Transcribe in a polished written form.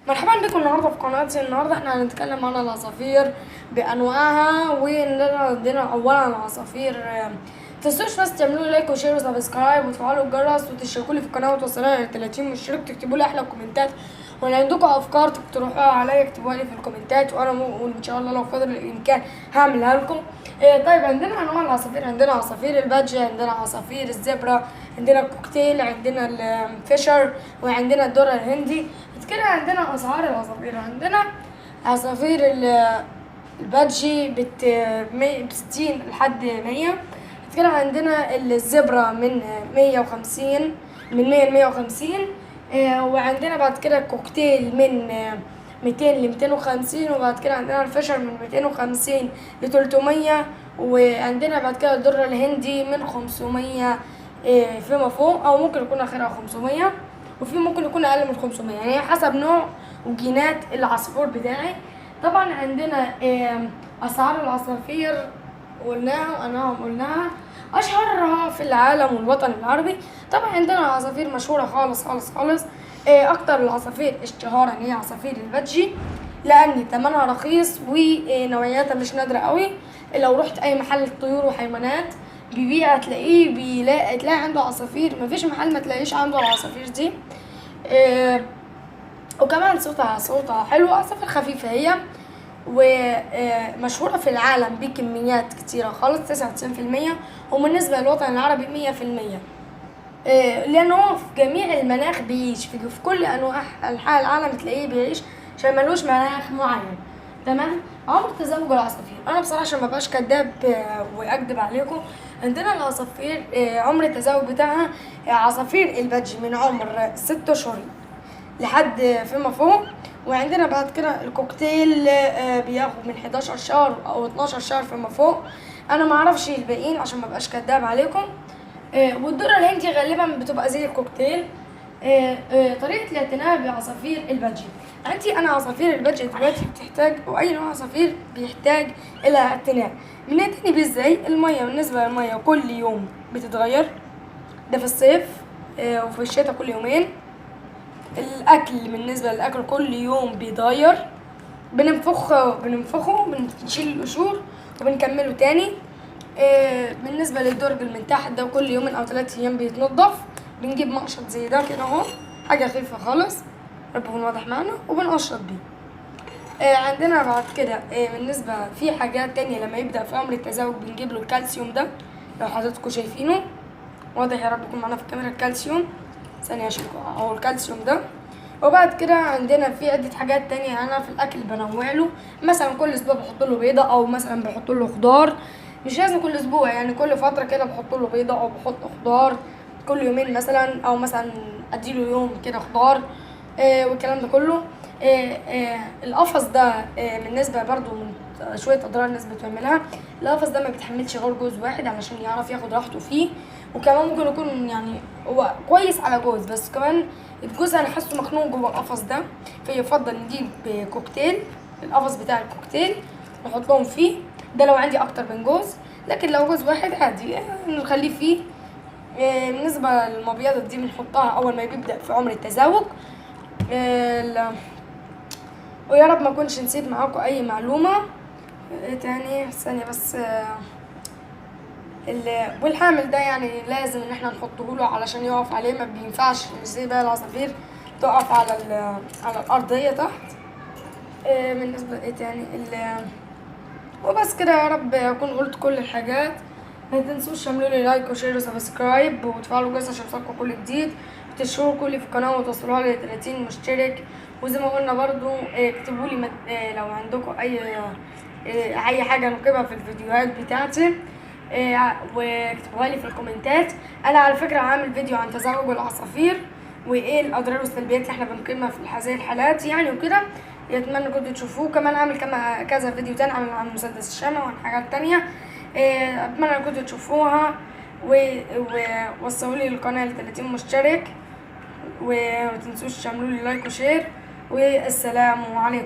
مرحبا بكم النهارده في قناتي. النهارده احنا هنتكلم عن العصافير بانواعها، وعندنا اولا العصافير. متنسوش بس تعملوا لي لايك وشير وسبسكرايب وتفعلوا الجرس وتشتركوا لي في القناه وتوصلوا ل 30 مشترك. تكتبوا لي احلى كومنتات، ولو عندكم افكار تقترحوها عليا اكتبوها لي في الكومنتات، وانا ان شاء الله لو قدر الامكان هعملها لكم. طيب، عندنا انواع العصافير. عندنا عصافير البادجي، عندنا عصافير الزبرة، عندنا الكوكتيل، عندنا الفيشر، وعندنا الدرة الهندي. كده عندنا اسعار العصافير. عندنا عصافير البادجي ب60 لحد 100. كده عندنا الزبرة من 150 من 100 ل 150. وعندنا بعد كده الكوكتيل من 200 ل 250. وبعد كده عندنا الفشر من 250 ل 300. وعندنا بعد كده الدرة الهندي من 500 فيما فوق، او ممكن يكون اخرها 500، وفي ممكن يكون اقل من 500، يعني حسب نوع وجينات العصفور بتاعي. طبعا عندنا اسعار العصافير قلناها وانواعهم قلناها. اشهرها في العالم والوطن العربي طبعا عندنا عصافير مشهوره خالص خالص خالص. اكتر العصافير اشتهارا هي عصافير البادجي، لان ثمنها رخيص ونوعياتها مش نادره قوي. لو رحت اي محل طيور وحيوانات بيبيع تلاقي عنده عصافير، مفيش محل ما تلاقيش عنده العصافير دي. وكمان صوتها حلو. عصافير خفيفه هي، ومشهورة في العالم بكميات كتيرة خالص 99%، وبالنسبة للوطن العربي 100%. لأنه هو في جميع المناخ بيعيش في كل أنحاء العالم تلاقيه بيعيش، عشان ملوش مناخ معين. تمام. عمر تزوج العصافير، أنا بصراحة عشان مبقاش كداب وأكدب عليكم، عندنا العصافير عمر التزاوج بتاعها عصافير البادجي من عمر 6 أشهر لحد فيما فوق. وعندنا بعد كده الكوكتيل بياخد من 11 شهر او 12 شهر فيما فوق. انا ما اعرفش الباقيين عشان ما بقاش كداب عليكم. والدرة الهندي غالبا بتبقى زي الكوكتيل. طريقة الاعتناء بعصافير البادجي. عندي انا عصافير البادجي دلوقتي بتحتاج، واي نوع عصافير بيحتاج الى اعتناء. بنعتني بيه ازاي؟ المية، بالنسبة للمية كل يوم بتتغير، ده في الصيف. وفي الشتاء كل يومين. الاكل، بالنسبه للاكل كل يوم بيتغير. بننفخه بنشيل القشور وبنكمله تاني. بالنسبه للدرج من تحت ده كل يومين او 3 ايام بيتنضف. بنجيب مقشط زي ده كده اهو، حاجه خفيفه خالص، رب يكون واضح معانا، وبنقشط بيه. عندنا بعد كده بالنسبه في حاجات تانية. لما يبدا في امر التزاوج بنجيب له الكالسيوم ده، لو حضراتكم شايفينه واضح، يا رب يكون معانا في الكاميرا. الكالسيوم ثانية اشيلكوا اهو الكالسيوم ده. وبعد كده عندنا في عدة حاجات تانية انا في الاكل بنوع له. مثلا كل اسبوع بحط له بيضة، او مثلا بحط له خضار. مش لازم كل اسبوع، يعني كل فترة كده بحط له بيضة او بحط خضار كل يومين مثلا، او مثلا اديله يوم كده خضار. والكلام ده كله. القفص ده بالنسبة برضو من شوية اضرار الناس بتعملها. القفص ده ما بيتحملش غير جوز واحد علشان يعرف ياخد راحته فيه. وكمان ممكن يكون يعني هو كويس على جوز، بس كمان الجوز انا حاسه مخنوق جوه القفص ده. فيفضل نجيب كوكتيل، القفص بتاع الكوكتيل نحط لهم فيه، ده لو عندي اكتر من جوز. لكن لو جوز واحد عادي نخليه فيه. بالنسبه للمبيضات دي بنحطها اول ما بيبدا في عمر التزاوج. ويا رب ما اكونش نسيت معاكم اي معلومه. تاني ثانيه بس. والحامل ده يعني لازم ان احنا نحطه له علشان يقف عليه، ما بينفعش مش زي بقى العصافير تقف على الارضيه تحت. بالنسبه ايه تاني وبس كده. يا رب اكون قلت كل الحاجات. ما تنسوش تعملوا لي لايك وشير وسبسكرايب وتفعلوا الجرس عشان يوصلكم كل جديد، وتشتركوا لي في القناه وتوصلوها ل 30 مشترك. وزي ما قلنا برضو اكتبوا لي لو عندكم اي حاجه نكتبها في الفيديوهات بتاعتي. واكتبوها لي في الكومنتات. انا على فكره عامل فيديو عن تزاوج العصافير وايه الاضرار والسلبيات اللي احنا بنقيمها في هذه الحالات يعني وكده. يتمنى كنتوا تشوفوه. كمان عامل كذا فيديو تاني عن مسدس الشمع وعن حاجات تانية. اتمنى كنتوا تشوفوها ووصلوا لي القناه ل 30 مشترك. ومتنسوش تعملوا لي لايك وشير. والسلام عليكم.